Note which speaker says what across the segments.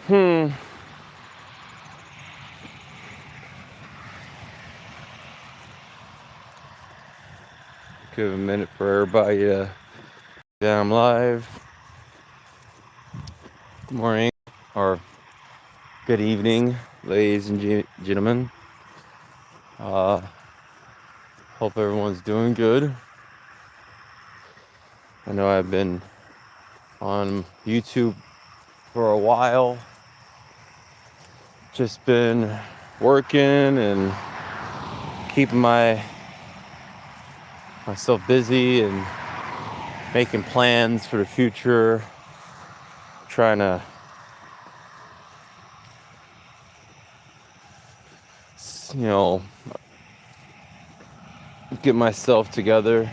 Speaker 1: Hmm. Give a minute for everybody to get I'm live. Good morning or good evening, ladies and gentlemen. Hope everyone's doing good. I know I've been on YouTube for a while. Just been working and keeping myself busy and making plans for the future. Trying to get myself together.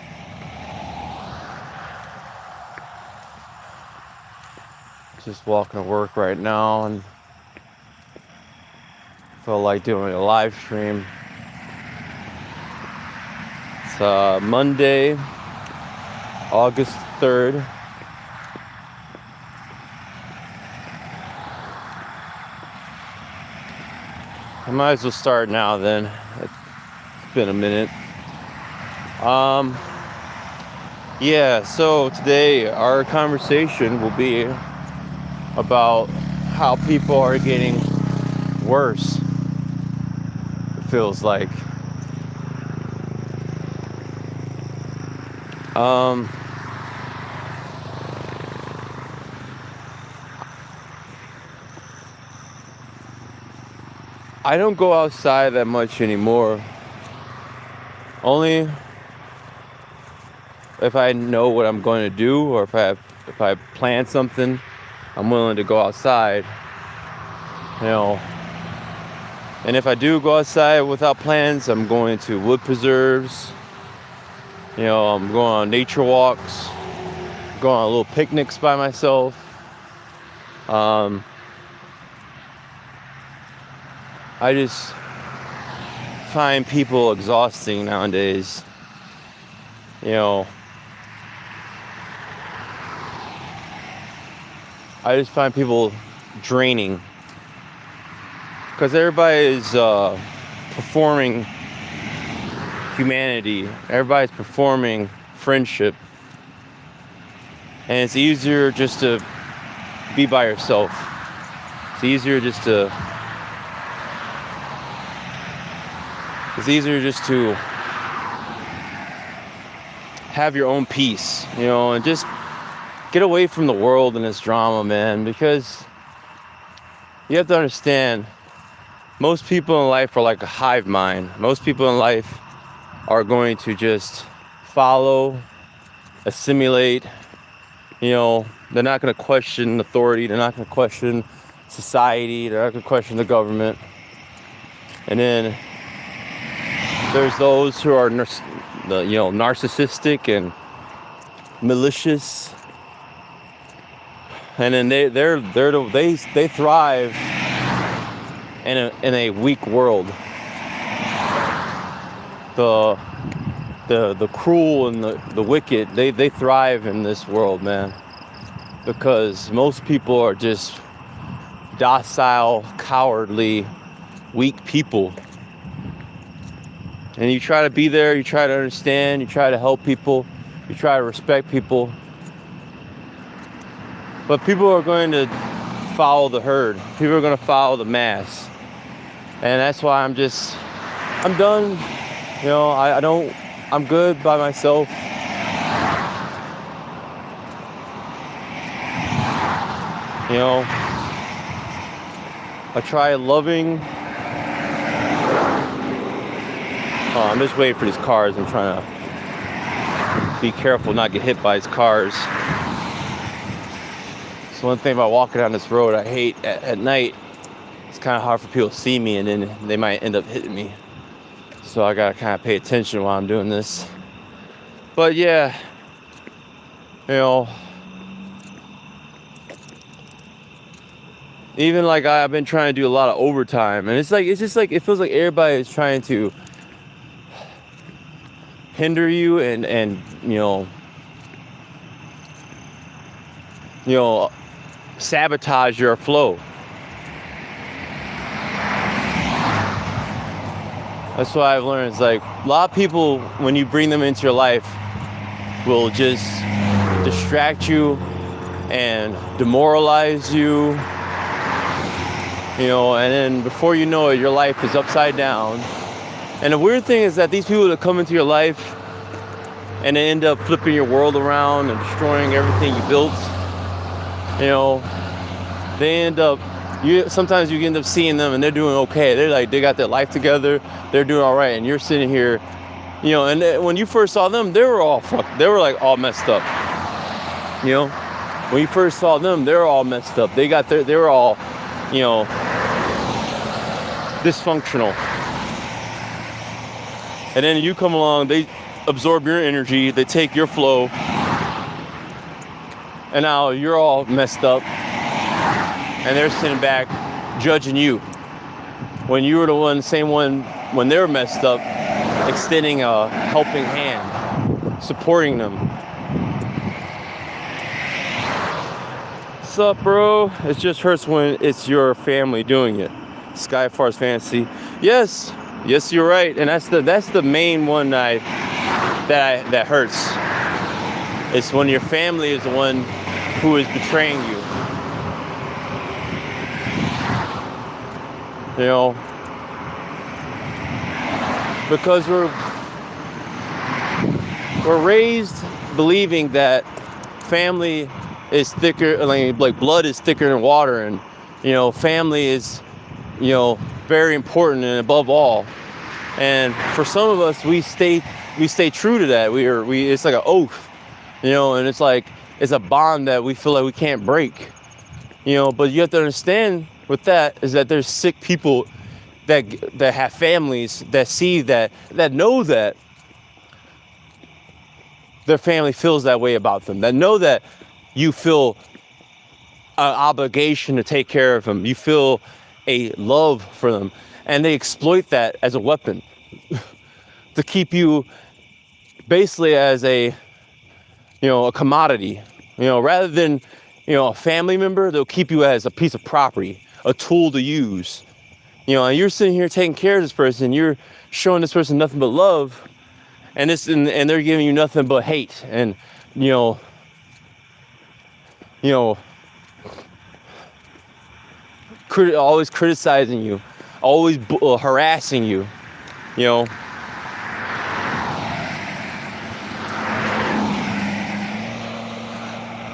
Speaker 1: Just walking to work right now and feel like doing a live stream. It's Monday, August 3rd. I might as well start now then. It's been a minute. Yeah, so today our conversation will be about how people are getting worse, it feels like. I don't go outside that much anymore. Only if I know what I'm going to do, or if I plan something, I'm willing to go outside. And if I do go outside without plans, I'm going to wood preserves. I'm going on nature walks, going on little picnics by myself. I just find people exhausting nowadays. I just find people draining because everybody is performing humanity. Everybody's performing friendship, and it's easier just to be by yourself. It's easier just to have your own peace, and just get away from the world and this drama, man, because you have to understand, most people in life are like a hive mind. Most people in life are going to just follow, assimilate. They're not going to question authority. They're not going to question society. They're not going to question the government. And then there's those who are narcissistic and malicious, and then they thrive in a weak world. The cruel and the wicked, they thrive in this world, man, because most people are just docile, cowardly, weak people. And you try to be there, you try to understand, you try to help people, you try to respect people. But people are going to follow the herd. People are going to follow the mass. And that's why I'm done. I'm good by myself. I try loving. I'm just waiting for these cars. I'm trying to be careful not get hit by these cars. So one thing about walking down this road I hate at night, it's kind of hard for people to see me, and then they might end up hitting me. So I gotta kind of pay attention while I'm doing this. But yeah, even like I've been trying to do a lot of overtime, and it feels like everybody is trying to hinder you and sabotage your flow. That's what I've learned. It's like a lot of people, when you bring them into your life, will just distract you and demoralize you, you know, and then before you know it, your life is upside down. And the weird thing is that these people that come into your life and they end up flipping your world around and destroying everything you built, you know, they end up, sometimes you end up seeing them and they're doing okay. They're like, they got their life together, they're doing all right, and you're sitting here, you know, and when you first saw them, they were all fucked. They were like all messed up, you know. When you first saw them, they were all messed up. They were all, you know, dysfunctional. And then you come along, they absorb your energy, they take your flow, and now you're all messed up, and they're sitting back judging you when you were the same one when they were messed up, extending a helping hand, supporting them. What's up, bro? It just hurts when it's your family doing it. Skyfar's Fantasy. Yes, you're right, and that's the main one that hurts. It's when your family is the one who is betraying you. You know, because we're raised believing that family is thicker, like blood is thicker than water, and you know, family is, you know, very important and above all. And for some of us, we stay true to that. It's like an oath, you know, and it's like it's a bond that we feel like we can't break, you know. But you have to understand with that is that there's sick people that have families that see that know that their family feels that way about them, that know that you feel an obligation to take care of them, you feel a love for them, and they exploit that as a weapon to keep you basically as a, you know, a commodity, you know, rather than, you know, a family member. They'll keep you as a piece of property, a tool to use, you know. And you're sitting here taking care of this person, you're showing this person nothing but love, and they're giving you nothing but hate, and you know, always criticizing you, always harassing you, you know.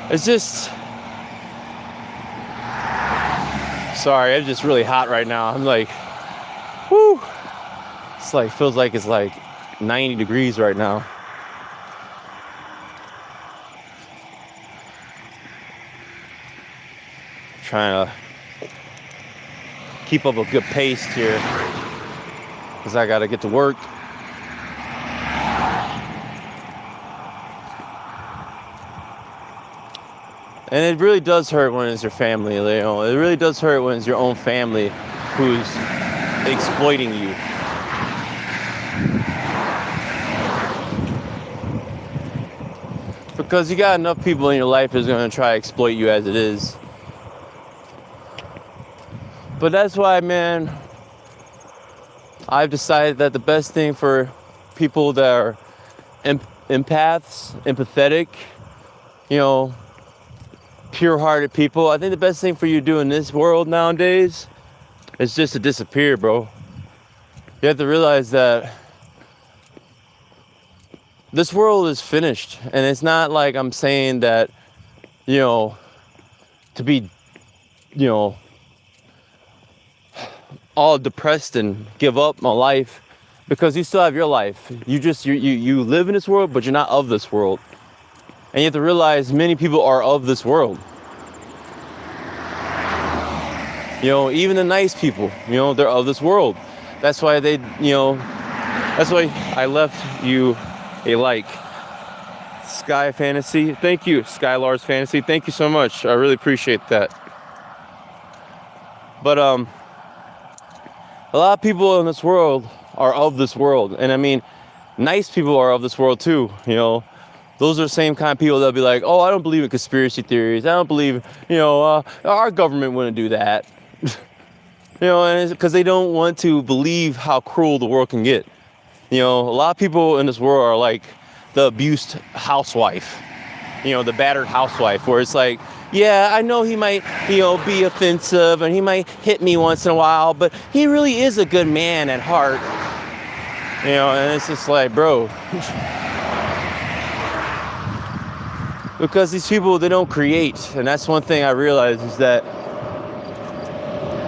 Speaker 1: It's just, sorry, it's just really hot right now. I'm like, whoo. It's like, feels like it's like 90 degrees right now. Trying to keep up a good pace here because I gotta get to work. And it really does hurt when it's your family, you know. It really does hurt when it's your own family who's exploiting you. Because you got enough people in your life who's gonna try to exploit you as it is. But that's why, man, I've decided that the best thing for people that are empaths, empathetic, you know, pure-hearted people, I think the best thing for you to do in this world nowadays is just to disappear, bro. You have to realize that this world is finished, and it's not like I'm saying that, you know, to be, you know, all depressed and give up on life, because you still have your life. You live in this world, but you're not of this world. And you have to realize many people are of this world. You know, even the nice people, you know, they're of this world. That's why they, you know, that's why I left you a like. Sky Fantasy, thank you. Skylar's Fantasy, thank you so much. I really appreciate that. But a lot of people in this world are of this world. And I mean, nice people are of this world too, you know. Those are the same kind of people that'll be like, oh, I don't believe in conspiracy theories. I don't believe, you know, our government wouldn't do that. You know, and it's because they don't want to believe how cruel the world can get. You know, a lot of people in this world are like the abused housewife, you know, the battered housewife, where it's like, yeah, I know he might, you know, be offensive and he might hit me once in a while, but he really is a good man at heart. You know, and it's just like, bro, because these people, they don't create. And that's one thing I realized is that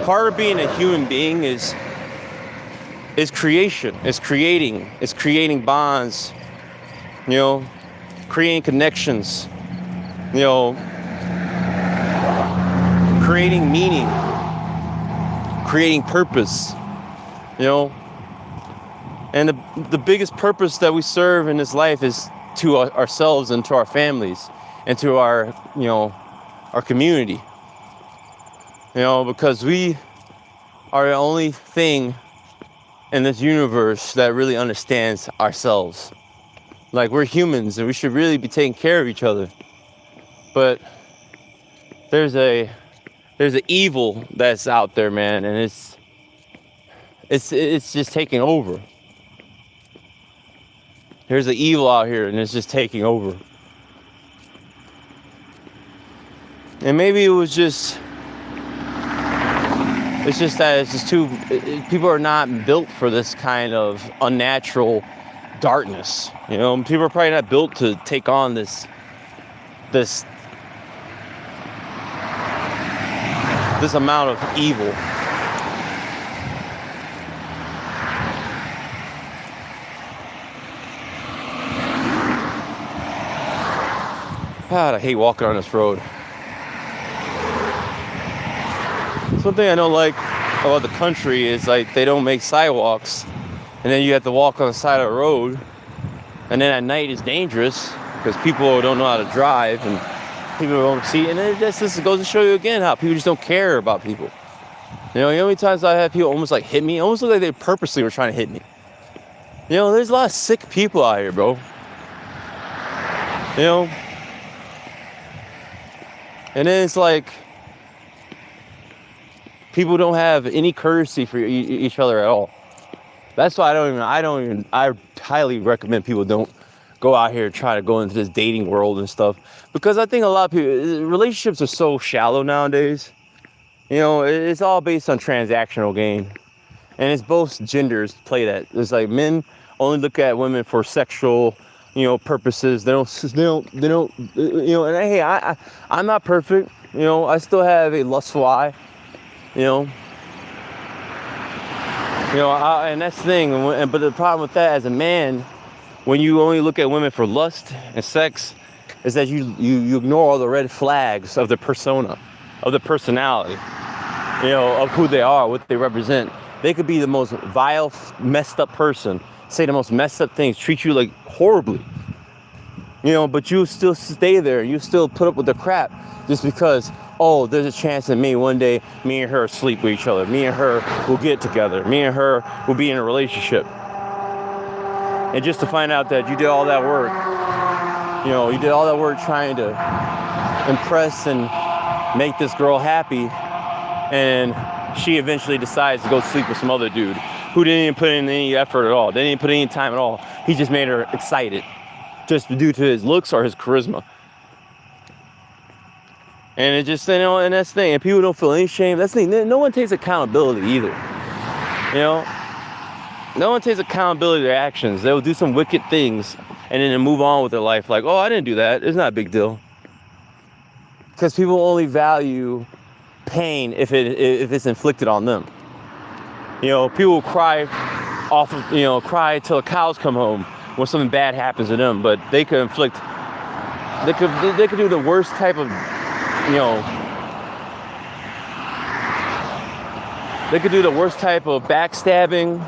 Speaker 1: part of being a human being is creation, is creating bonds, you know, creating connections, you know, creating meaning, creating purpose, you know. And the biggest purpose that we serve in this life is to ourselves and to our families and to our, you know, our community. You know, because we are the only thing in this universe that really understands ourselves. Like, we're humans and we should really be taking care of each other. But there's an evil that's out there, man, and it's just taking over. There's an evil out here and it's just taking over. And maybe it's just that it's just people are not built for this kind of unnatural darkness. You know, people are probably not built to take on this amount of evil. God, I hate walking on this road. Something I don't like about the country is like they don't make sidewalks, and then you have to walk on the side of the road, and then at night it's dangerous because people don't know how to drive and people don't see, and it just goes to show you again how people just don't care about people. You know how many times I had people almost like hit me, almost look like they purposely were trying to hit me. You know, there's a lot of sick people out here, bro. You know, and then it's like people don't have any courtesy for each other at all. That's why I highly recommend people don't go out here and try to go into this dating world and stuff, because I think a lot of people, relationships are so shallow nowadays. You know, it's all based on transactional gain, and it's both genders play that. It's like men only look at women for sexual, you know, purposes. They don't, you know, and hey, I'm not perfect. You know, I still have a lustful eye. You know, and that's the thing. But the problem with that, as a man, when you only look at women for lust and sex, is that you ignore all the red flags of the persona, of the personality, you know, of who they are, what they represent. They could be the most vile, messed up person, say the most messed up things, treat you like horribly, you know, but you still stay there. You still put up with the crap just because, oh, there's a chance that maybe one day me and her sleep with each other. Me and her will get together. Me and her will be in a relationship. And just to find out that you did all that work, you know, you did all that work trying to impress and make this girl happy, and she eventually decides to go sleep with some other dude who didn't even put in any effort at all. Didn't even put any time at all. He just made her excited, just due to his looks or his charisma. And it just, you know, and that's the thing. And people don't feel any shame. That's the thing. No one takes accountability either. You know, no one takes accountability for their actions. They'll do some wicked things and then they move on with their life. Like, oh, I didn't do that. It's not a big deal. Because people only value pain if it's inflicted on them. You know, people cry cry till the cows come home when something bad happens to them. But they could inflict. They could do the worst type of, you know, they could do the worst type of backstabbing,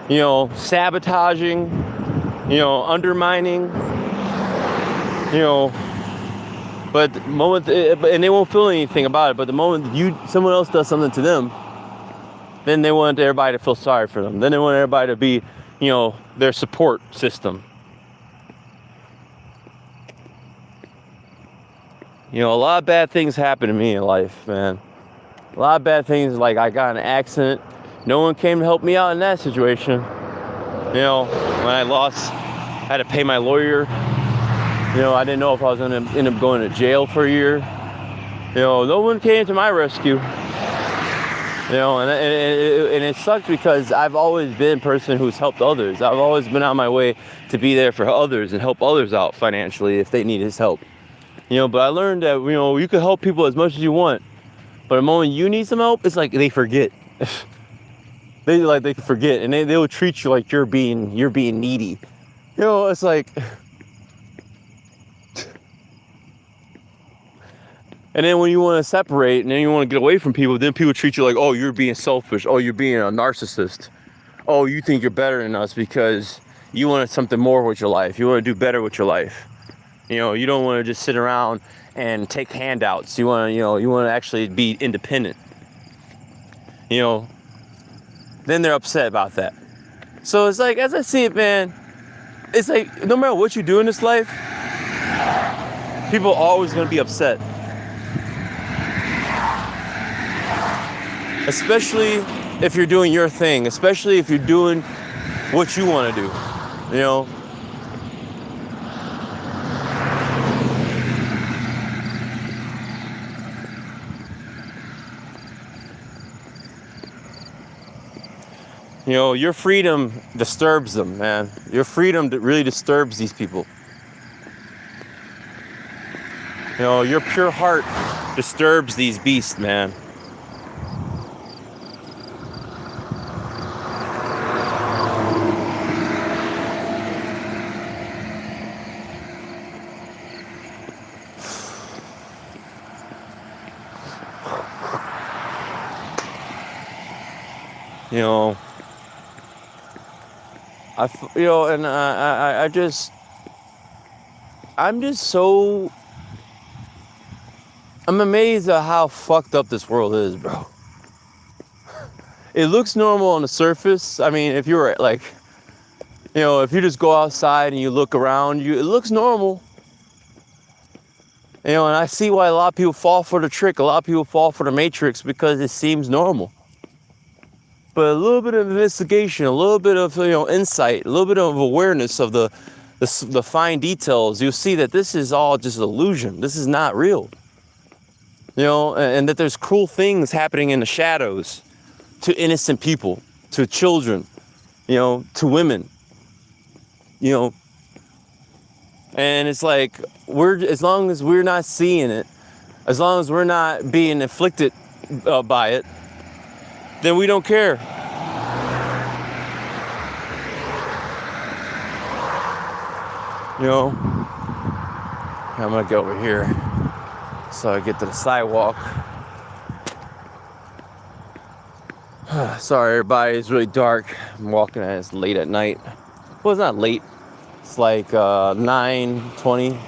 Speaker 1: you know, sabotaging, you know, undermining, you know, but the moment, and they won't feel anything about it, but the moment someone else does something to them, then they want everybody to feel sorry for them. Then they want everybody to be, you know, their support system. You know, a lot of bad things happen to me in life, man. A lot of bad things, like I got in an accident. No one came to help me out in that situation. You know, when I had to pay my lawyer. You know, I didn't know if I was going to end up going to jail for a year. You know, no one came to my rescue. You know, and it sucked because I've always been a person who's helped others. I've always been on my way to be there for others and help others out financially if they need his help. You know, but I learned that, you know, you can help people as much as you want, but the moment you need some help, it's like they forget. they forget, and they will treat you like you're being needy. You know, it's like. And then when you want to separate and then you want to get away from people, then people treat you like, oh, you're being selfish. Oh, you're being a narcissist. Oh, you think you're better than us because you want something more with your life. You want to do better with your life. You know, you don't want to just sit around and take handouts. You want to actually be independent. You know, then they're upset about that. So it's like, as I see it, man, it's like, no matter what you do in this life, people are always going to be upset. Especially if you're doing your thing, especially if you're doing what you want to do, you know. You know, your freedom disturbs them, man. Your freedom really disturbs these people. You know, your pure heart disturbs these beasts, man. You know, I'm amazed at how fucked up this world is, bro. It looks normal on the surface. I mean, if you're like, you know, if you just go outside and you look around you, it looks normal. You know, and I see why a lot of people fall for the trick. A lot of people fall for the matrix because it seems normal. But a little bit of investigation, a little bit of, you know, insight, a little bit of awareness of the fine details, you'll see that this is all just illusion. This is not real. You know, and that there's cruel things happening in the shadows to innocent people, to children, you know, to women, you know. And it's like, as long as we're not seeing it, as long as we're not being afflicted by it, then we don't care. You know, I'm gonna go over here so I get to the sidewalk. Sorry, everybody, it's really dark. I'm walking and it's late at night. Well, it's not late. It's like 9:20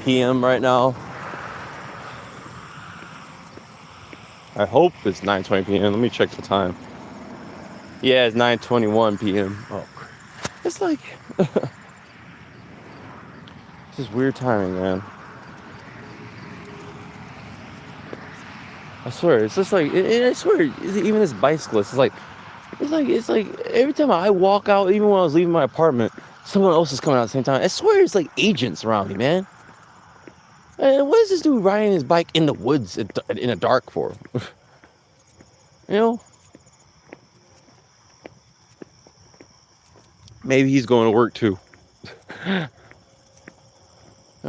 Speaker 1: p.m. right now. I hope it's 9:20 p.m. Let me check the time. Yeah, it's 9:21 p.m. Oh, it's like it's just weird timing, man. I swear, it's just like, I swear, even this bicyclist, it's like every time I walk out, even when I was leaving my apartment, someone else is coming out at the same time. I swear, it's like agents around me, man. And what is this dude riding his bike in the woods in the dark for? You know? Maybe he's going to work too. You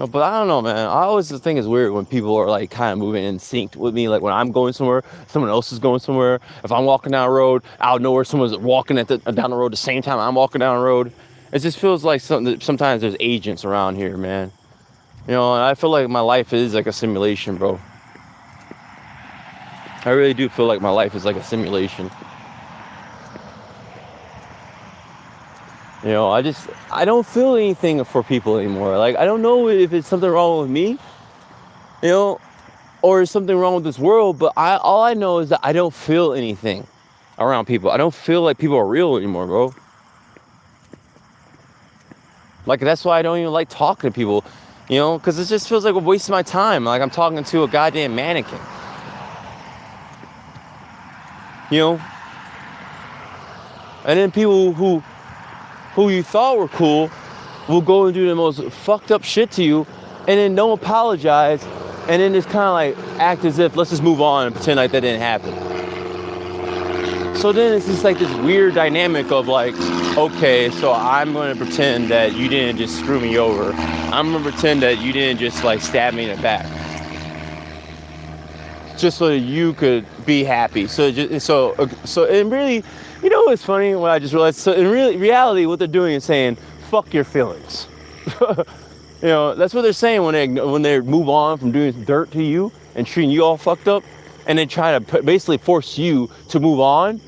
Speaker 1: know, but I don't know, man. I always think it's weird when people are like kind of moving in sync with me. Like when I'm going somewhere, someone else is going somewhere. If I'm walking down the road, out of nowhere, someone's walking down the road the same time I'm walking down the road. It just feels like sometimes there's agents around here, man. You know, and I feel like my life is like a simulation, bro. I really do feel like my life is like a simulation. You know, I don't feel anything for people anymore. Like, I don't know if it's something wrong with me, you know, or is something wrong with this world, but all I know is that I don't feel anything around people. I don't feel like people are real anymore, bro. Like, that's why I don't even like talking to people, you know, because it just feels like a waste of my time. Like I'm talking to a goddamn mannequin. you know. And then people who you thought were cool will go and do the most fucked up shit to you, and then don't apologize, and then just kind of like act as if, let's just move on and pretend like that didn't happen. So then it's just like this weird dynamic of like, okay, so I'm going to pretend that you didn't just screw me over. I'm going to pretend that you didn't just like stab me in the back. Just so that you could be happy. So and really, you know what's funny? What I just realized, so in reality, what they're doing is saying, fuck your feelings. You know, that's what they're saying when they move on from doing dirt to you and treating you all fucked up, and they try to basically force you to move on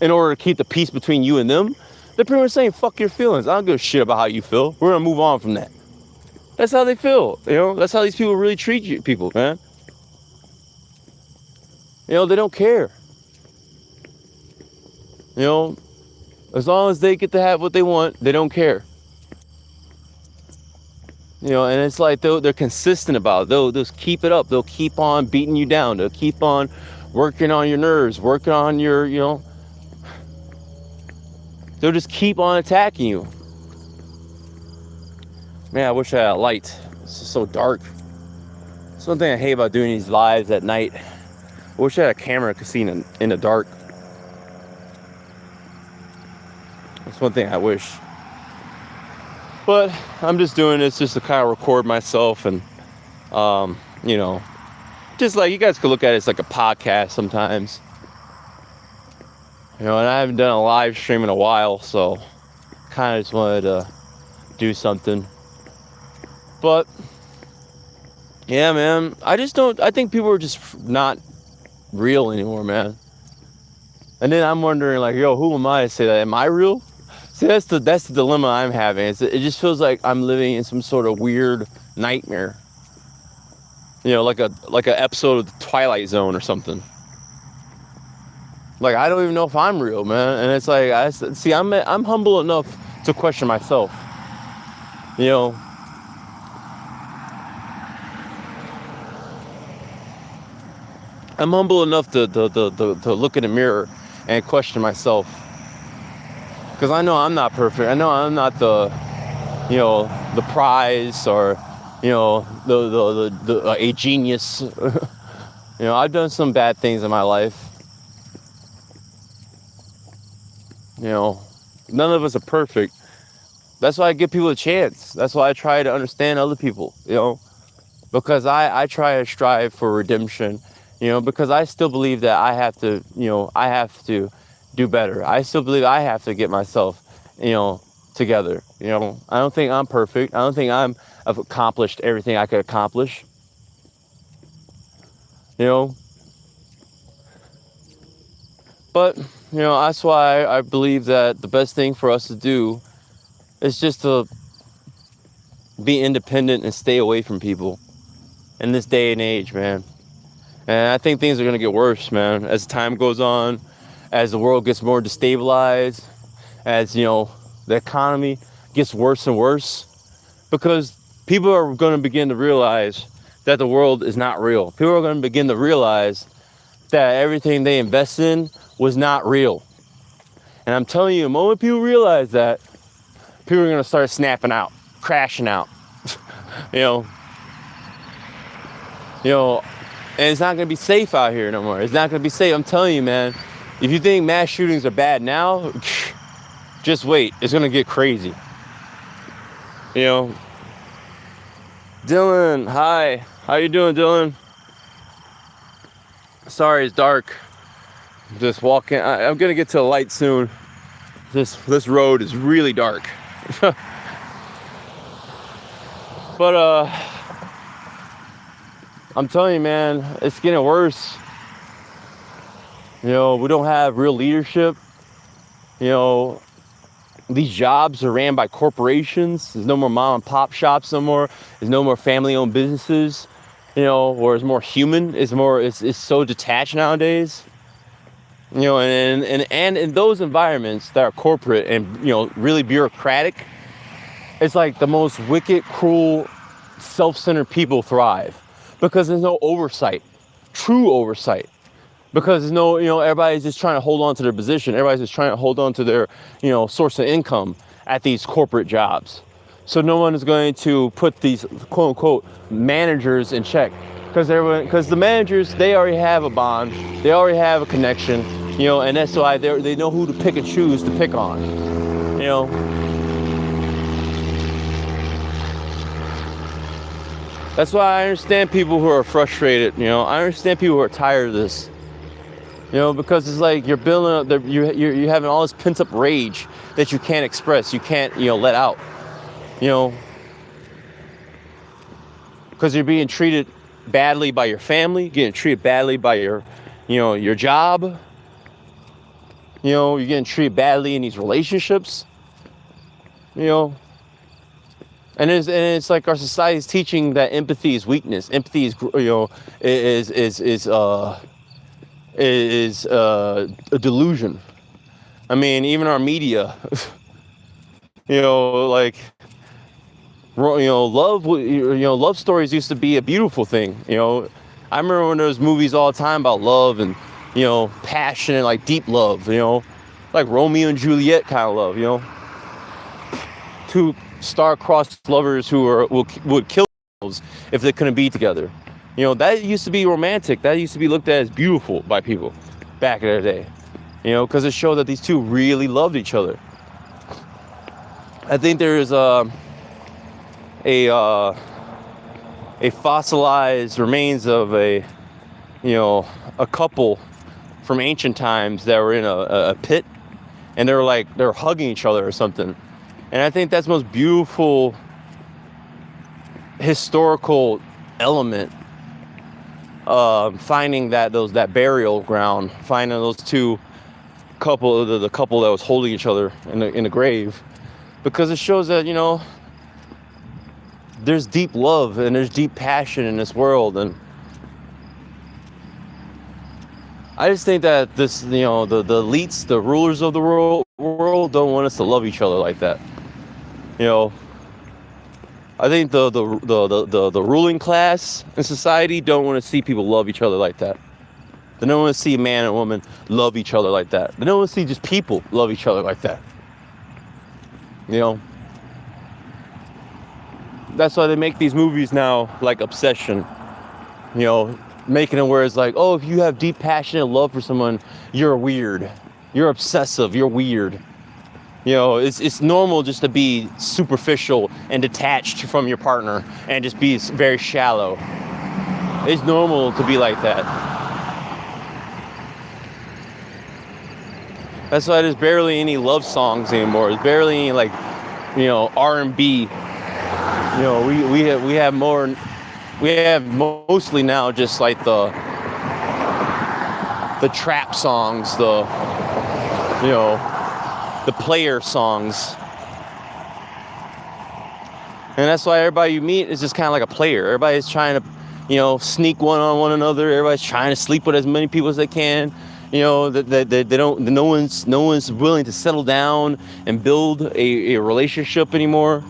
Speaker 1: in order to keep the peace between you and them. They're pretty much saying, fuck your feelings. I don't give a shit about how you feel. We're gonna move on from that. That's how they feel. You know, that's how these people really treat people, man. You know, they don't care. You know, as long as they get to have what they want, they don't care. You know, and it's like they're consistent about it. They'll just keep it up. They'll keep on beating you down. They'll keep on working on your nerves, working on your, you know, they'll just keep on attacking you. Man, I wish I had a light. It's just so dark. That's one thing I hate about doing these lives at night. I wish I had a camera I could see in the dark. That's one thing I wish. But I'm just doing this just to kind of record myself and, you know, just like you guys could look at it as like a podcast sometimes. You know, and I haven't done a live stream in a while, so kind of just wanted to do something. But, yeah, man, I think people are just not real anymore, man. And then I'm wondering, like, yo, who am I to say that? Am I real? See, that's the dilemma I'm having. It just feels like I'm living in some sort of weird nightmare. You know, like an episode of the Twilight Zone or something. Like, I don't even know if I'm real, man. And it's like, I'm humble enough to question myself. You know. I'm humble enough to look in the mirror and question myself. Because I know I'm not perfect. I know I'm not the prize or, you know, a genius. You know, I've done some bad things in my life. You know, none of us are perfect. That's why I give people a chance. That's why I try to understand other people, you know, because I try to strive for redemption, you know, because I still believe that I have to do better. I still believe I have to get myself, you know, together. You know, I don't think I'm perfect. I don't think I've accomplished everything I could accomplish. You know, but, you know, that's why I believe that the best thing for us to do is just to be independent and stay away from people in this day and age, man. And I think things are going to get worse, man, as time goes on, as the world gets more destabilized, as, you know, the economy gets worse and worse, because people are going to begin to realize that the world is not real. People are going to begin to realize that everything they invest in was not real. And I'm telling you, the moment people realize that, people are going to start snapping out, crashing out, you know, and it's not going to be safe out here no more. It's not going to be safe. I'm telling you, man, if you think mass shootings are bad now, just wait. It's going to get crazy. You know, Dylan, hi. How you doing, Dylan? Sorry, it's dark. I'm just walking. I'm going to get to the light soon. This road is really dark. But, I'm telling you, man, it's getting worse. You know, we don't have real leadership. You know, these jobs are ran by corporations. There's no more mom and pop shops no more. There's no more family-owned businesses. You know, where it's more human. It's so detached nowadays. You know, and in those environments that are corporate and, you know, really bureaucratic, it's like the most wicked, cruel, self-centered people thrive. Because there's no oversight, true oversight. because there's no, everybody's just trying to hold on to their position. Everybody's just trying to hold on to their, source of income at these corporate jobs. So no one is going to put these quote unquote managers in check, because the managers, they already have a bond, they already have a connection, and that's why they know who to pick and choose to pick on, That's why I understand people who are frustrated, I understand people who are tired of this, because it's like you're building up, you're having all this pent up rage that you can't express, you can't, let out, because you're being treated badly by your family, getting treated badly by your job, you're getting treated badly in these relationships, and it's like our society is teaching that empathy is weakness. Empathy is a delusion. I mean, even our media, like, love stories used to be a beautiful thing. I remember when there was movies all the time about love and, passion and like deep love, like Romeo and Juliet kind of love, two star-crossed lovers who would kill themselves if they couldn't be together. That used to be romantic. That used to be looked at as beautiful by people back in the day, because it showed that these two really loved each other. I think there is a fossilized remains of a couple from ancient times that were in a pit, and they were hugging each other or something. And I think that's the most beautiful historical element, finding that burial ground, finding those two couple, the couple that was holding each other in the grave, because it shows that, there's deep love and there's deep passion in this world. And I just think that this, the elites, the rulers of the world don't want us to love each other like that. I think the ruling class in society don't want to see people love each other like that. They don't want to see a man and a woman love each other like that. They don't want to see just people love each other like that. That's why they make these movies now like Obsession, making it where it's like, oh, if you have deep passionate love for someone, you're weird, you're obsessive, you're weird. It's normal just to be superficial and detached from your partner and just be very shallow. It's normal to be like that. That's why there's barely any love songs anymore. There's barely any like, R&B. We have mostly now just like the trap songs, the player songs. And that's why everybody you meet is just kind of like a player. Everybody's trying to, sneak one on one another. Everybody's trying to sleep with as many people as they can. They don't. No one's willing to settle down and build a relationship anymore.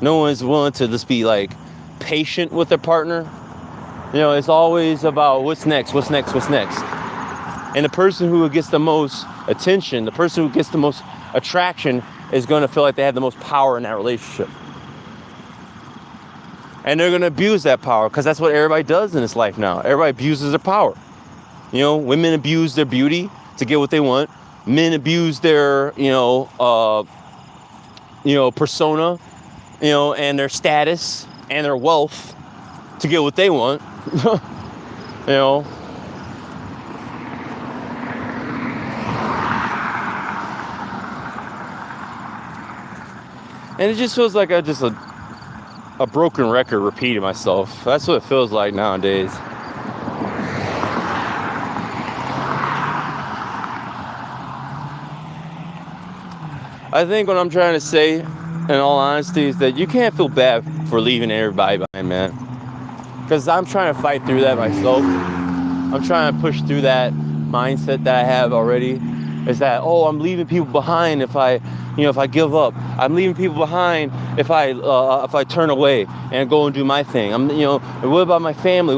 Speaker 1: No one's willing to just be like patient with their partner. It's always about what's next. And the person who gets the most attention, the person who gets the most attraction, is going to feel like they have the most power in that relationship. And they're going to abuse that power, because that's what everybody does in this life now. Everybody abuses their power. Women abuse their beauty to get what they want. Men abuse their, persona, and their status and their wealth to get what they want. And it just feels like a broken record repeating myself. That's what it feels like nowadays. I think what I'm trying to say, in all honesty, is that you can't feel bad for leaving everybody behind, man. Because I'm trying to fight through that myself. I'm trying to push through that mindset that I have already. Is that, oh, I'm leaving people behind if I give up. I'm leaving people behind if I turn away and go and do my thing. What about my family?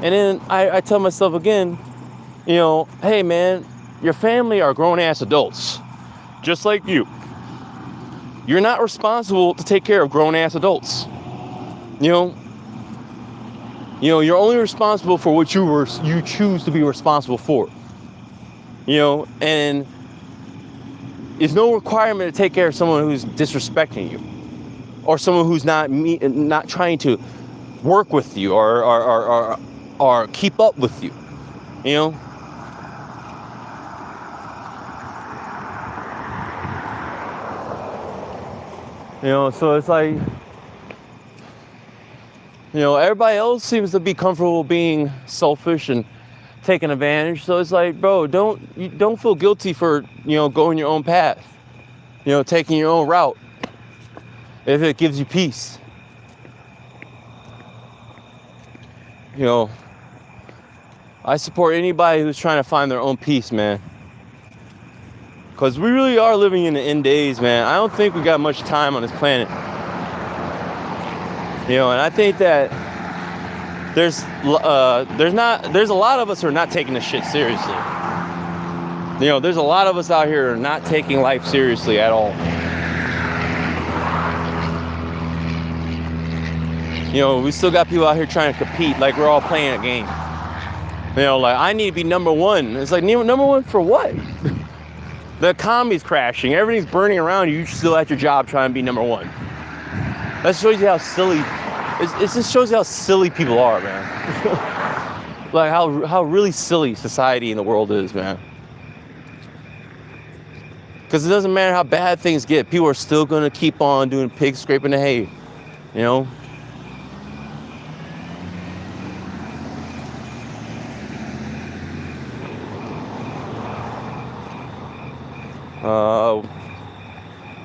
Speaker 1: And then I tell myself again, You know, hey man, your family are grown-ass adults, just like you. You're not responsible to take care of grown-ass adults. You know, you're only responsible for what you choose to be responsible for. You know, and there's no requirement to take care of someone who's disrespecting you, or someone who's not trying to work with you or keep up with you. You know. You know, so it's like, everybody else seems to be comfortable being selfish and taking advantage. So it's like, bro, don't feel guilty for, going your own path, taking your own route if it gives you peace. I support anybody who's trying to find their own peace, man. Because we really are living in the end days, man. I don't think we got much time on this planet. And I think that there's a lot of us who are not taking this shit seriously. There's a lot of us out here who are not taking life seriously at all. We still got people out here trying to compete like we're all playing a game. Like, I need to be number one. It's like, number one for what? The economy's crashing. Everything's burning around you. You're still at your job trying to be number one. That shows you how silly. It just shows you how silly people are, man. Like how really silly society in the world is, man. Because it doesn't matter how bad things get. People are still going to keep on doing pig scraping the hay.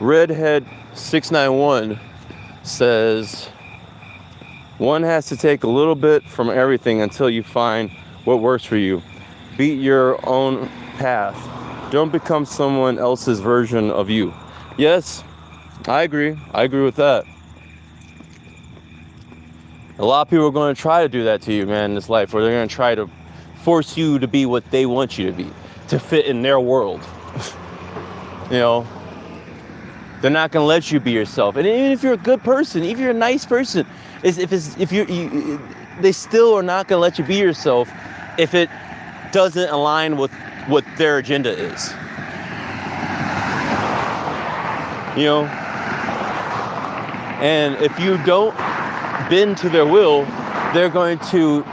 Speaker 1: Redhead 691 says, one has to take a little bit from everything until you find what works for you. Beat your own path. Don't become someone else's version of you. Yes, I agree. I agree with that. A lot of people are going to try to do that to you, man, in this life, or they're going to try to force you to be what they want you to be, to fit in their world. They're not going to let you be yourself. And even if you're a good person, if you're a nice person, they still are not going to let you be yourself if it doesn't align with what their agenda is. And if you don't bend to their will, they're going to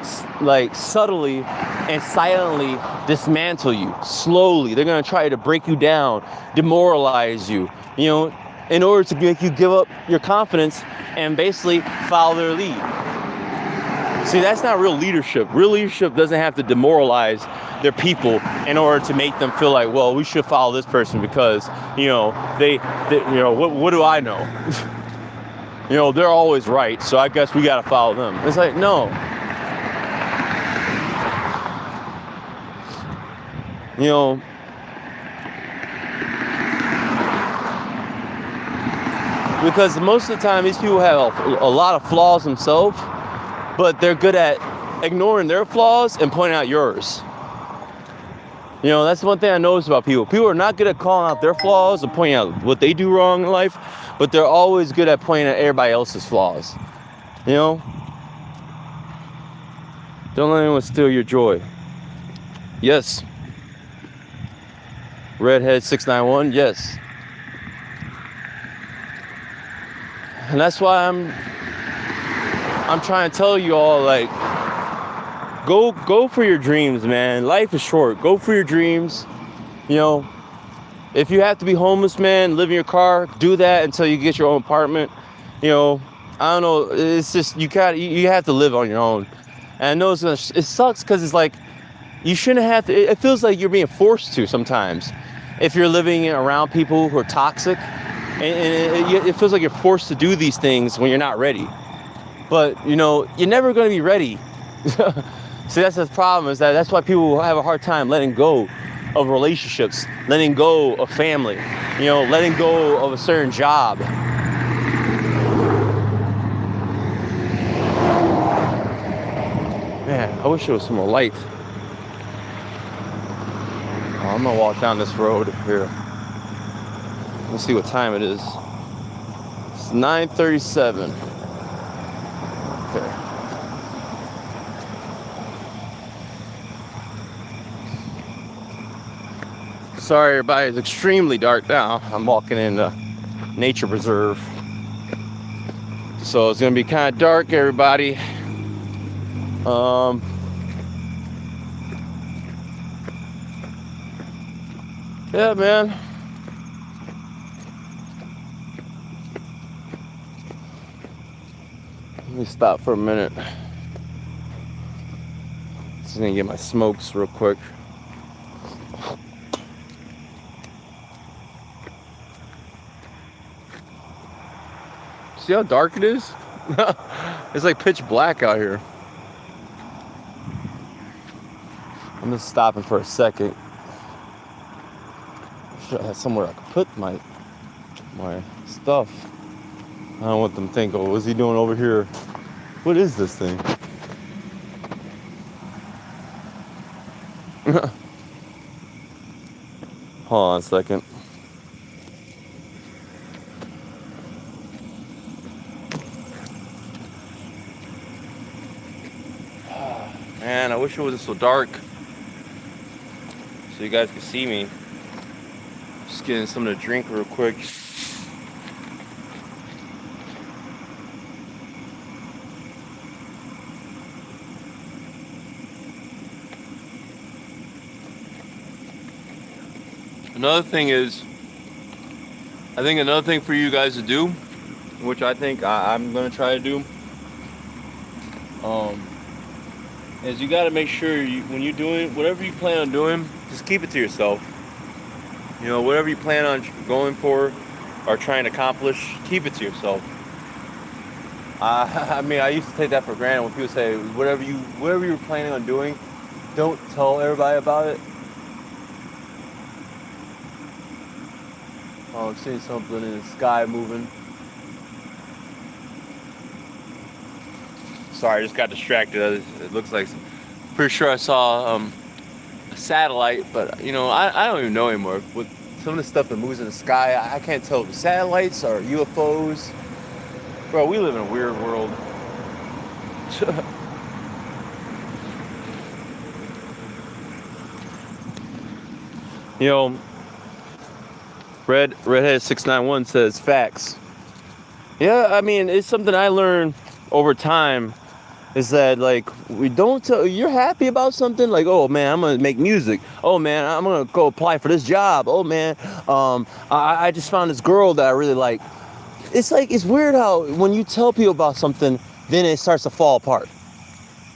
Speaker 1: subtly and silently dismantle you slowly. They're going to try to break you down, demoralize you, in order to make you give up your confidence and basically follow their lead. See, that's not real leadership. Real leadership doesn't have to demoralize their people in order to make them feel like, well, we should follow this person because, what do I know? They're always right, so I guess we got to follow them. It's like, no. Because most of the time these people have a lot of flaws themselves, but they're good at ignoring their flaws and pointing out yours. That's one thing I notice about people. People are not good at calling out their flaws and pointing out what they do wrong in life, but they're always good at pointing at everybody else's flaws. Don't let anyone steal your joy. Yes. Redhead 691, yes. And that's why I'm trying to tell you all, like, go for your dreams, man. Life is short. Go for your dreams. If you have to be homeless, man, live in your car, do that until you get your own apartment. I don't know. It's just you have to live on your own. And I know it sucks because it's like you shouldn't have to. It feels like you're being forced to sometimes. If you're living around people who are toxic, and it feels like you're forced to do these things when you're not ready. But, you're never going to be ready. See, that's the problem, is that's why people have a hard time letting go of relationships, letting go of family, letting go of a certain job. Man, I wish there was some more light. I'm gonna walk down this road here. Let's see what time it is. It's 9:37. Okay. Sorry, everybody. It's extremely dark now. I'm walking in the nature preserve, so it's gonna be kind of dark, everybody. Yeah, man. Let me stop for a minute. Just gonna get my smokes real quick. See how dark it is? It's like pitch black out here. I'm just stopping for a second. Should have somewhere I could put my stuff. I don't want them to think, oh, what's he doing over here? What is this thing? Hold on a second. Man, I wish it wasn't so dark so you guys could see me. Just getting something to drink real quick. Another thing is, I think another thing for you guys to do, which I think I'm gonna try to do, is you gotta make sure when you're doing whatever you plan on doing, just keep it to yourself. You know, whatever you plan on going for or trying to accomplish, keep it to yourself. I mean, I used to take that for granted when people say whatever you're planning on doing, don't tell everybody about it. Oh, I'm seeing something in the sky moving. Sorry, I just got distracted. It looks like, pretty sure I saw a satellite, but you know, I don't even know anymore. With some of the stuff that moves in the sky, I can't tell if it's satellites or UFOs. Bro, we live in a weird world. You know, Redhead 691 says facts. Yeah, I mean, it's something I learned over time. Is that like we don't tell you're happy about something like, oh man, I'm gonna make music. Oh man, I'm gonna go apply for this job. Oh man, I just found this girl that I really like. It's like it's weird how when you tell people about something, then it starts to fall apart.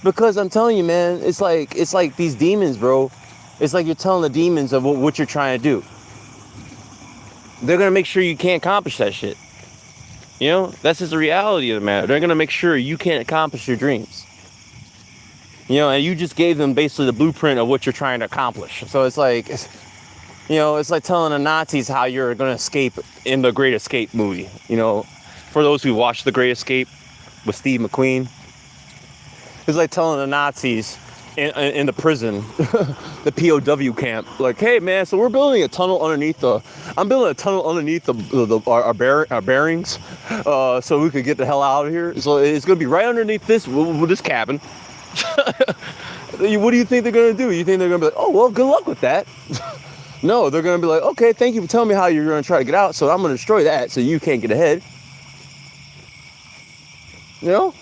Speaker 1: Because I'm telling you, man, it's like these demons, bro. It's like you're telling the demons of what you're trying to do. They're gonna make sure you can't accomplish that shit. You know, that's just the reality of the matter. They're going to make sure you can't accomplish your dreams. You know, and you just gave them basically the blueprint of what you're trying to accomplish. So it's like, you know, it's like telling the Nazis how you're going to escape in the Great Escape movie. You know, for those who watched The Great Escape with Steve McQueen, it's like telling the Nazis in the prison, the POW camp, like, hey man, so we're building a tunnel underneath I'm building a tunnel underneath our bearings, so we could get the hell out of here. So it's gonna be right underneath this cabin. What do you think they're gonna do? You think they're gonna be like, oh well, good luck with that? No, they're gonna be like, okay, thank you for telling me how you're gonna try to get out, so I'm gonna destroy that so you can't get ahead. You know?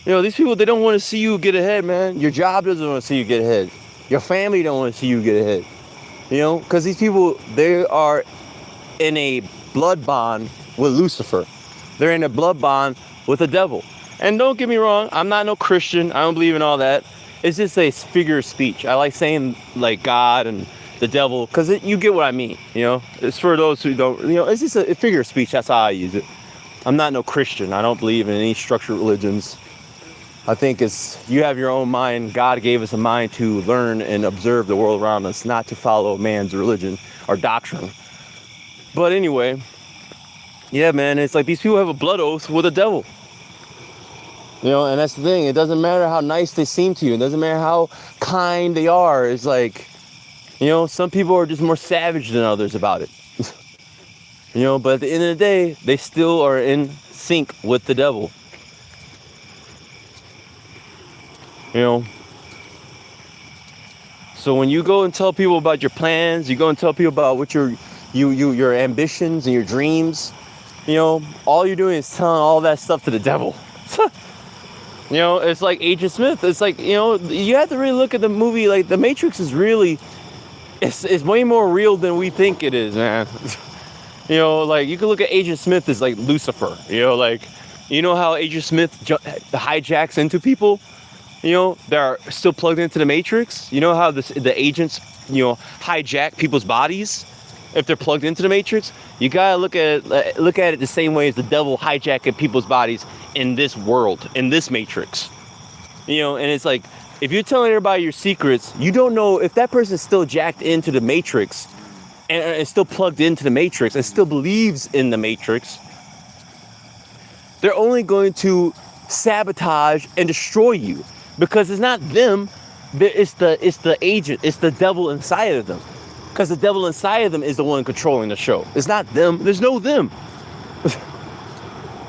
Speaker 1: You know, these people, they don't want to see you get ahead, man. Your job doesn't want to see you get ahead. Your family don't want to see you get ahead. You know, because these people, they are in a blood bond with Lucifer. They're in a blood bond with the devil. And don't get me wrong, I'm not no Christian. I don't believe in all that. It's just a figure of speech. I like saying like God and the devil because you get what I mean. You know, it's for those who don't, you know, it's just a figure of speech. That's how I use it. I'm not no Christian. I don't believe in any structured religions. I think you have your own mind. God gave us a mind to learn and observe the world around us, not to follow man's religion or doctrine. But anyway, yeah, man, it's like these people have a blood oath with the devil. You know, and that's the thing. It doesn't matter how nice they seem to you. It doesn't matter how kind they are. It's like Some people are just more savage than others about it. But at the end of the day, they still are in sync with the devil. So when you go and tell people about your plans, you go and tell people about what your ambitions and your dreams, all you're doing is telling all that stuff to the devil. It's like Agent Smith. It's like, you have to really look at the movie. Like, the Matrix is really, it's way more real than we think it is, man. Like, you can look at Agent Smith as like Lucifer. How Agent Smith hijacks into people, that are still plugged into the Matrix. How the agents, hijack people's bodies if they're plugged into the Matrix. You gotta look at it the same way as the devil hijacking people's bodies in this world, in this Matrix. And it's like, if you're telling everybody your secrets, you don't know if that person's still jacked into the Matrix and is still plugged into the Matrix and still believes in the Matrix. They're only going to sabotage and destroy you, because it's not them, it's the agent, it's the devil inside of them. Because the devil inside of them is the one controlling the show. It's not them. There's no them.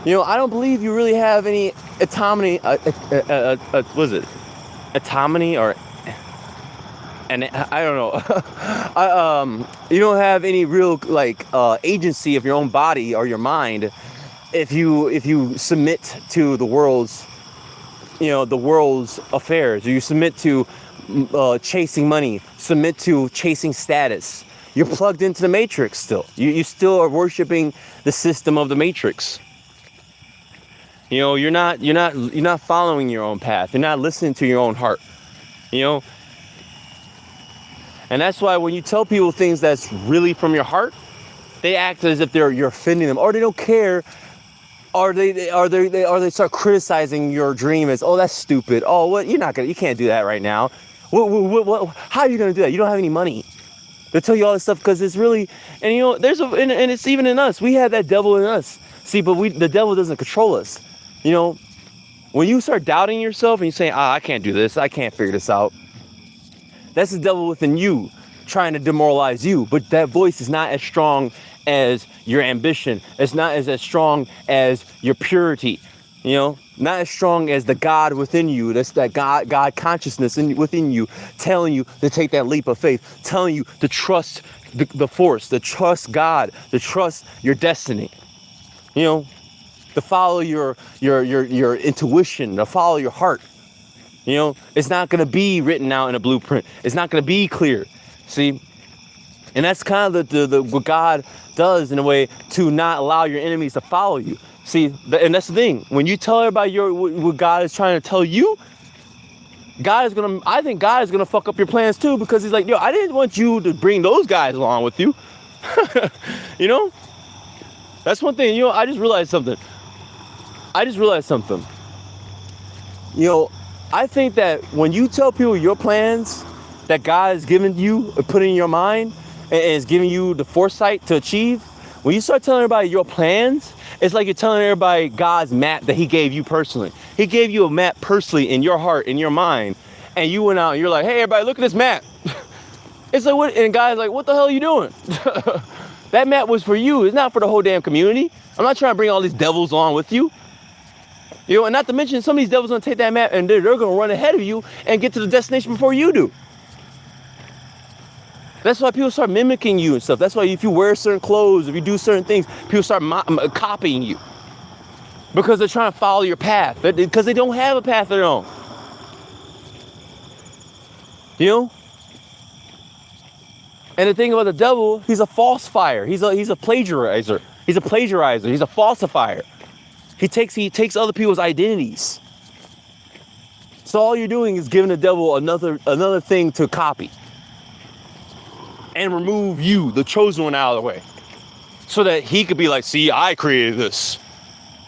Speaker 1: I don't believe you really have any autonomy. What is it? Autonomy or? And I don't know. You don't have any real agency of your own body or your mind if you submit to the world's affairs. Or you submit to chasing money, submit to chasing status. You're plugged into the Matrix still. You still are worshiping the system of the Matrix. You're not following your own path. You're not listening to your own heart. And that's why when you tell people things that's really from your heart, they act as if you're offending them, or they don't care, or they start criticizing your dream as, oh, that's stupid. Oh, what? You can't do that right now. What, how are you gonna do that? You don't have any money. They tell you all this stuff because it's really, and and it's even in us. We have that devil in us. See, but the devil doesn't control us. When you start doubting yourself and you say, I can't do this, I can't figure this out, that's the devil within you trying to demoralize you. But that voice is not as strong as your ambition. It's not as strong as your purity. Not as strong as the God within you. That's that God consciousness within you, telling you to take that leap of faith, telling you to trust the force, to trust God, to trust your destiny. To follow your intuition, to follow your heart. It's not going to be written out in a blueprint. It's not going to be clear. See, and that's kind of the what God does in a way to not allow your enemies to follow you. See, and that's the thing. When you tell everybody what God is trying to tell you, I think God is gonna fuck up your plans too, because he's like, I didn't want you to bring those guys along with you. That's one thing. I just realized something. I think that when you tell people your plans that God has given you or put in your mind and is giving you the foresight to achieve, when you start telling everybody your plans, it's like you're telling everybody God's map that he gave you personally. He gave you a map personally in your heart, in your mind, and you went out and you're like, hey, everybody, look at this map. It's like, what? And God's like, what the hell are you doing? That map was for you. It's not for the whole damn community. I'm not trying to bring all these devils on with you. And not to mention, some of these devils gonna take that map and they're gonna run ahead of you and get to the destination before you do. That's why people start mimicking you and stuff. That's why if you wear certain clothes, if you do certain things, people start copying you. Because they're trying to follow your path. Because they don't have a path of their own. And the thing about the devil, he's a falsifier. He's a plagiarizer. He's a falsifier. He takes other people's identities. So all you're doing is giving the devil another thing to copy. And remove you, the chosen one, out of the way. So that he could be like, see, I created this.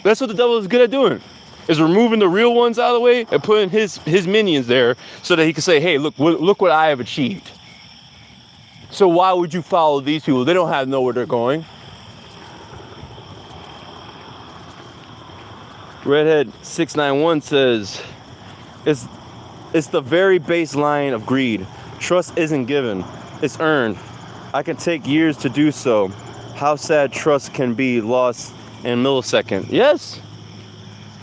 Speaker 1: That's what the devil is good at doing. Is removing the real ones out of the way and putting his minions there so that he can say, hey, look what I have achieved. So why would you follow these people? They don't know where they're going. Redhead 691 says, it's the very baseline of greed. Trust isn't given. it's earned. I can take years to do so. How sad trust can be lost in a millisecond. Yes,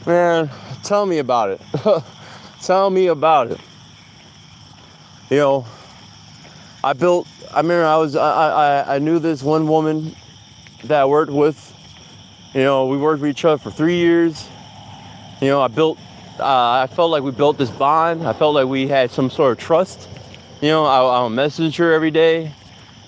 Speaker 1: man, tell me about it. Tell me about it. You know, I remember I knew this one woman that I worked with. You know, we worked with each other for 3 years. You know, I felt like we built this bond. I felt like we had some sort of trust. You know, I would message her every day.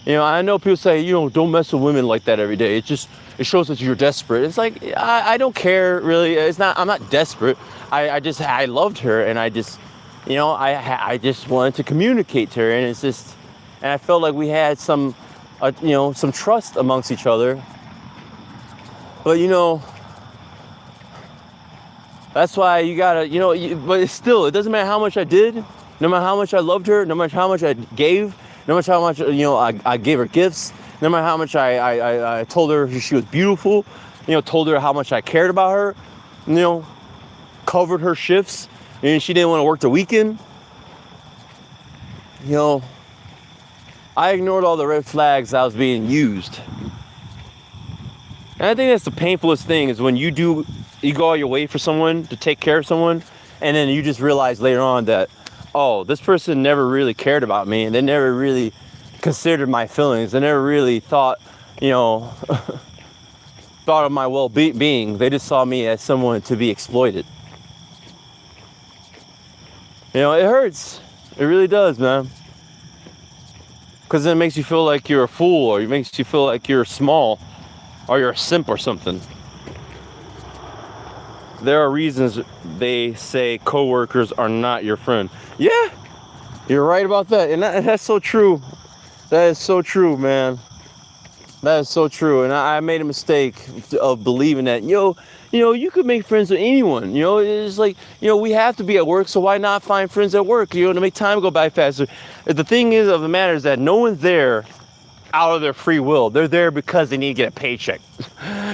Speaker 1: You know, I know people say, you know, don't mess with women like that every day. It shows that you're desperate. It's like, I don't care really. I'm not desperate. I loved her, and I just, you know, I just wanted to communicate to her, and and I felt like we had some trust amongst each other. But, you know, that's why you gotta, you know, but it doesn't matter how much I did, no matter how much I loved her, no matter how much I gave, no matter how much, you know, I gave her gifts, no matter how much I told her she was beautiful, you know, told her how much I cared about her, you know, covered her shifts, and she didn't want to work the weekend. You know, I ignored all the red flags I was being used. And I think that's the painfulest thing, is when you go all your way for someone, to take care of someone, and then you just realize later on that, oh, this person never really cared about me, and they never really considered my feelings. They never really thought, you know, thought of my well-being. They just saw me as someone to be exploited. You know, it hurts. It really does, man. Because then it makes you feel like you're a fool, or it makes you feel like you're small, or you're a simp or something. There are reasons they say coworkers are not your friend. Yeah, you're right about that. And that's so true. That is so true, man. That is so true. And I made a mistake of believing that, you know, you could make friends with anyone. You know, it's like, you know, we have to be at work, so why not find friends at work, you know, to make time go by faster. The thing is of the matter is that no one's there out of their free will. They're there because they need to get a paycheck.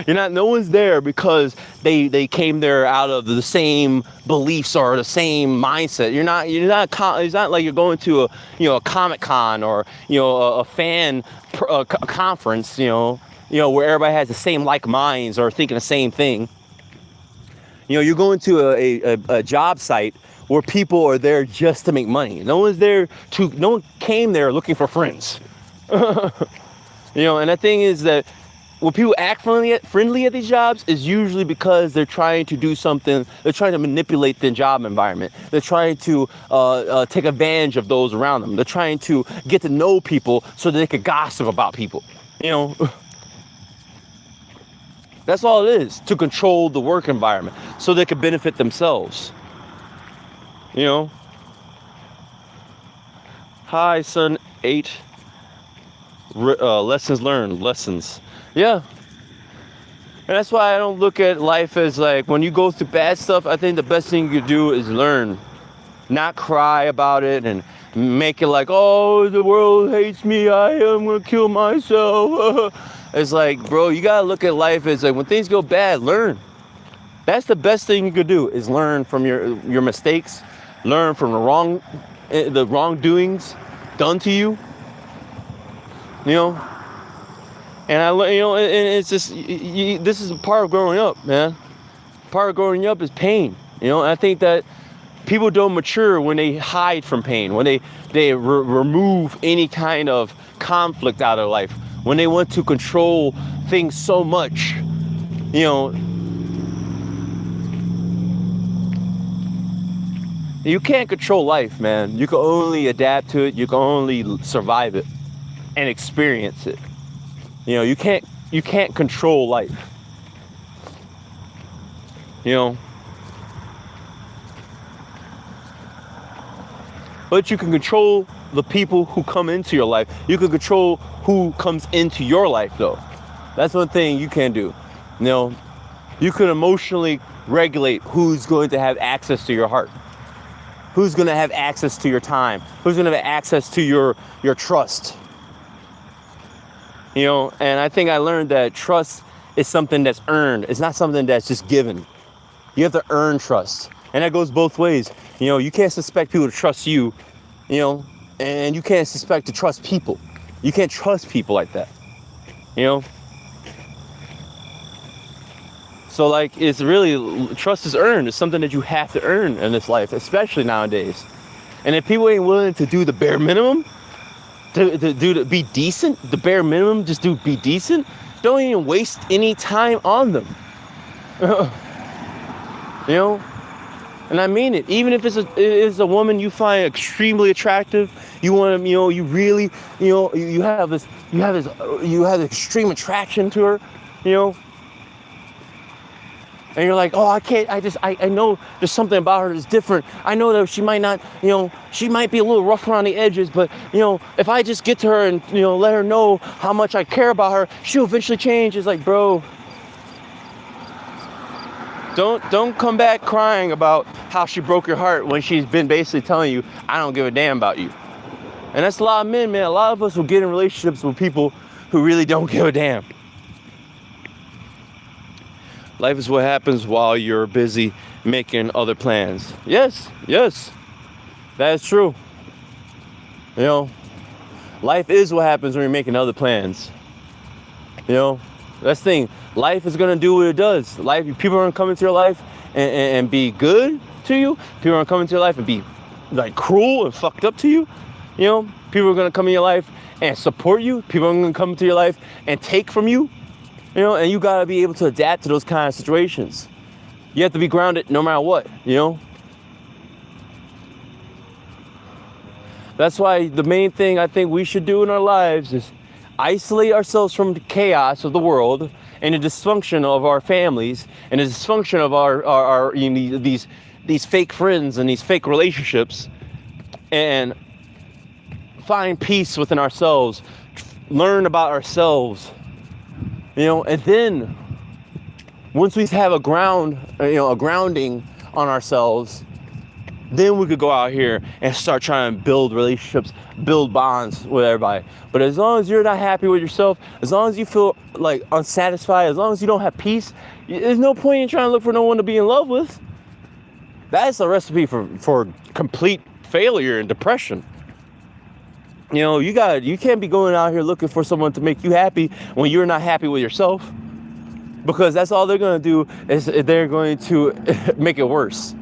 Speaker 1: No one's there because they came there out of the same beliefs or the same mindset. It's not like you're going to a Comic-Con or, you know, a fan conference, you know, where everybody has the same like minds or thinking the same thing. You know, you're going to a job site where people are there just to make money. No one came there looking for friends. You know, and the thing is that when people act friendly at these jobs is usually because they're trying to do something. They're trying to manipulate the job environment. They're trying to take advantage of those around them. They're trying to get to know people so that they could gossip about people. You know, that's all it is, to control the work environment so they could benefit themselves. You know. Hi, son 8. Lessons learned, lessons. Yeah. And that's why I don't look at life as like, when you go through bad stuff, I think the best thing you can do is learn. Not cry about it and make it like, oh, the world hates me, I am gonna kill myself. It's like, bro, you gotta look at life as like, when things go bad, learn. That's the best thing you could do, is learn from your mistakes, learn from the wrongdoings done to you. You know, and it's just, this is a part of growing up, man. Part of growing up is pain. You know, and I think that people don't mature when they hide from pain, when they remove any kind of conflict out of life, when they want to control things so much. You know, you can't control life, man. You can only adapt to it. You can only survive it and experience it. You know, you can't control life. You know, but you can control the people who come into your life. You can control who comes into your life, though. That's one thing you can do. You know, you can emotionally regulate who's going to have access to your heart, who's going to have access to your time, who's going to have access to your trust. You know, and I think I learned that trust is something that's earned. It's not something that's just given. You have to earn trust. And that goes both ways. You know, you can't expect people to trust you. You know, And you can't expect to trust people. You can't trust people like that, you know? So like, it's really, trust is earned. It's something that you have to earn in this life, especially nowadays. And if people ain't willing to do the bare minimum, to be decent, the bare minimum, just be decent, don't even waste any time on them. You know? And I mean it. Even if it's a woman you find extremely attractive, you want to, you really, you have this extreme attraction to her, and you're like, oh, I know there's something about her that's different. I know that she might not, she might be a little rough around the edges, but, if I just get to her and, let her know how much I care about her, she'll eventually change. It's like, bro, don't come back crying about how she broke your heart when she's been basically telling you, I don't give a damn about you. And that's a lot of men, man. A lot of us will get in relationships with people who really don't give a damn. Life is what happens while you're busy making other plans. Yes, that is true. Life is what happens when you're making other plans. That's the thing. Life is gonna do what it does. People are gonna come into your life and be good to you. People are gonna come into your life and be like cruel and fucked up to you. People are gonna come in your life and support you. People are gonna come into your life and take from you. And you gotta be able to adapt to those kind of situations. You have to be grounded no matter what, That's why the main thing I think we should do in our lives is isolate ourselves from the chaos of the world and the dysfunction of our families and the dysfunction of our these fake friends and these fake relationships, and find peace within ourselves, learn about ourselves. And then once we have a grounding on ourselves, then we could go out here and start trying to build relationships, build bonds with everybody. But as long as you're not happy with yourself, as long as you feel like unsatisfied, as long as you don't have peace, there's no point in trying to look for no one to be in love with. That's a recipe for complete failure and depression. You can't be going out here looking for someone to make you happy when you're not happy with yourself, because that's all they're going to do is they're going to make it worse.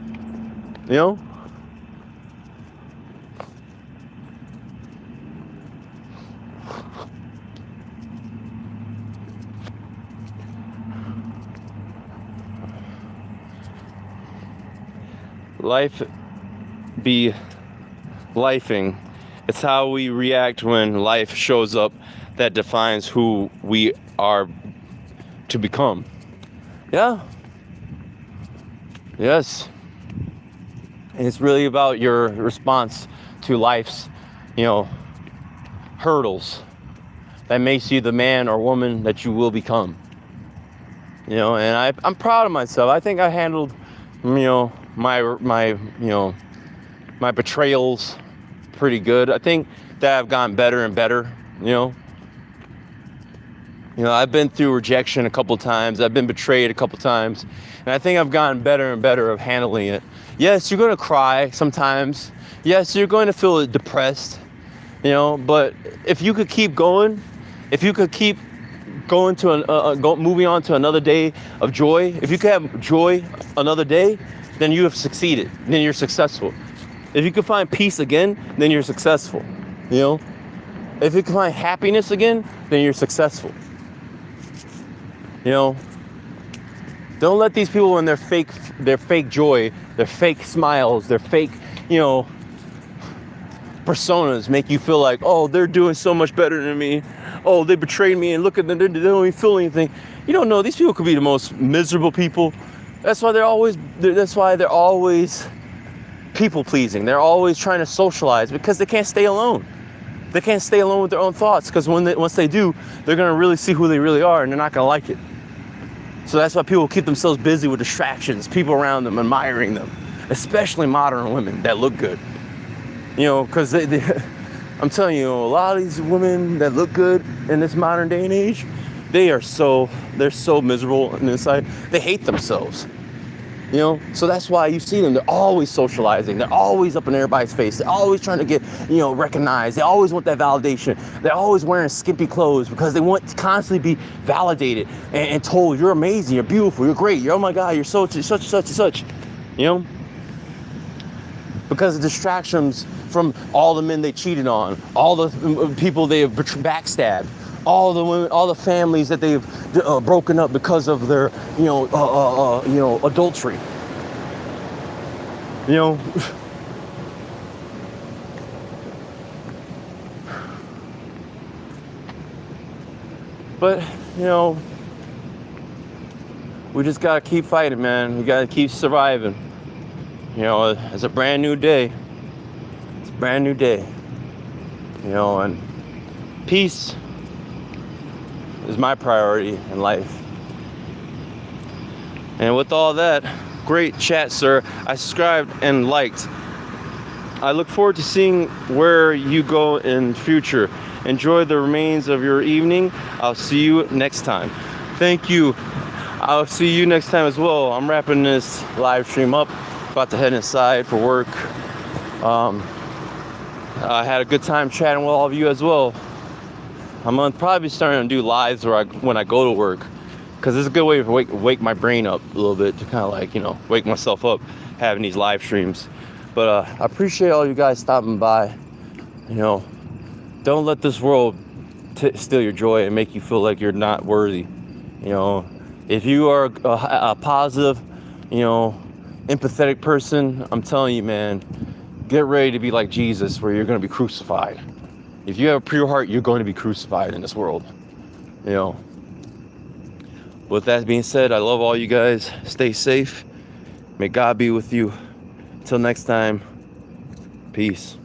Speaker 1: Life be lifing. It's how we react when life shows up that defines who we are to become. Yeah. Yes. And it's really about your response to life's, hurdles that makes you the man or woman that you will become. And I'm proud of myself. I think I handled, my betrayals pretty good. I think that I've gotten better and better. I've been through rejection a couple times. I've been betrayed a couple times, and I think I've gotten better and better of handling it. Yes, you're going to cry sometimes. Yes, you're going to feel depressed. But if you could keep going, if you could keep going to moving on to another day of joy, if you could have joy another day, then you have succeeded. Then you're successful. If you can find peace again, then you're successful. If you can find happiness again, then you're successful. Don't let these people and their fake joy, their fake smiles, their fake, personas make you feel like, oh, they're doing so much better than me. Oh, they betrayed me, and look at them, they don't even feel anything. You don't know, these people could be the most miserable people. That's why they're always people pleasing. They're always trying to socialize because they can't stay alone. They can't stay alone with their own thoughts, because once they do, they're going to really see who they really are, and they're not going to like it. So that's why people keep themselves busy with distractions, people around them admiring them, especially modern women that look good. Because I'm telling you, a lot of these women that look good in this modern day and age, they're so miserable on the inside. They hate themselves. You know, so that's why you see them. They're always socializing. They're always up in everybody's face. They're always trying to get, recognized. They always want that validation. They're always wearing skimpy clothes because they want to constantly be validated and told you're amazing, you're beautiful, you're great, you're, oh my God, you're such and such. You know, because of distractions from all the men they cheated on, all the people they have backstabbed, all the women, all the families that they've broken up because of their, adultery. You know, but we just gotta keep fighting, man. We gotta keep surviving. It's a brand new day. It's a brand new day. And peace is my priority in life. And with all that, great chat, sir. I subscribed and liked. I look forward to seeing where you go in future. Enjoy the remains of your evening. I'll see you next time. Thank you. I'll see you next time as well. I'm wrapping this live stream up. About to head inside for work. I had a good time chatting with all of you as well. I'm gonna probably be starting to do lives when I go to work, because it's a good way to wake my brain up a little bit, to kind of wake myself up having these live streams. But I appreciate all you guys stopping by. Don't let this world steal your joy and make you feel like you're not worthy. If you are a positive, empathetic person, I'm telling you, man, get ready to be like Jesus, where you're going to be crucified. If you have a pure heart, you're going to be crucified in this world. With that being said, I love all you guys. Stay safe. May God be with you. Until next time, peace.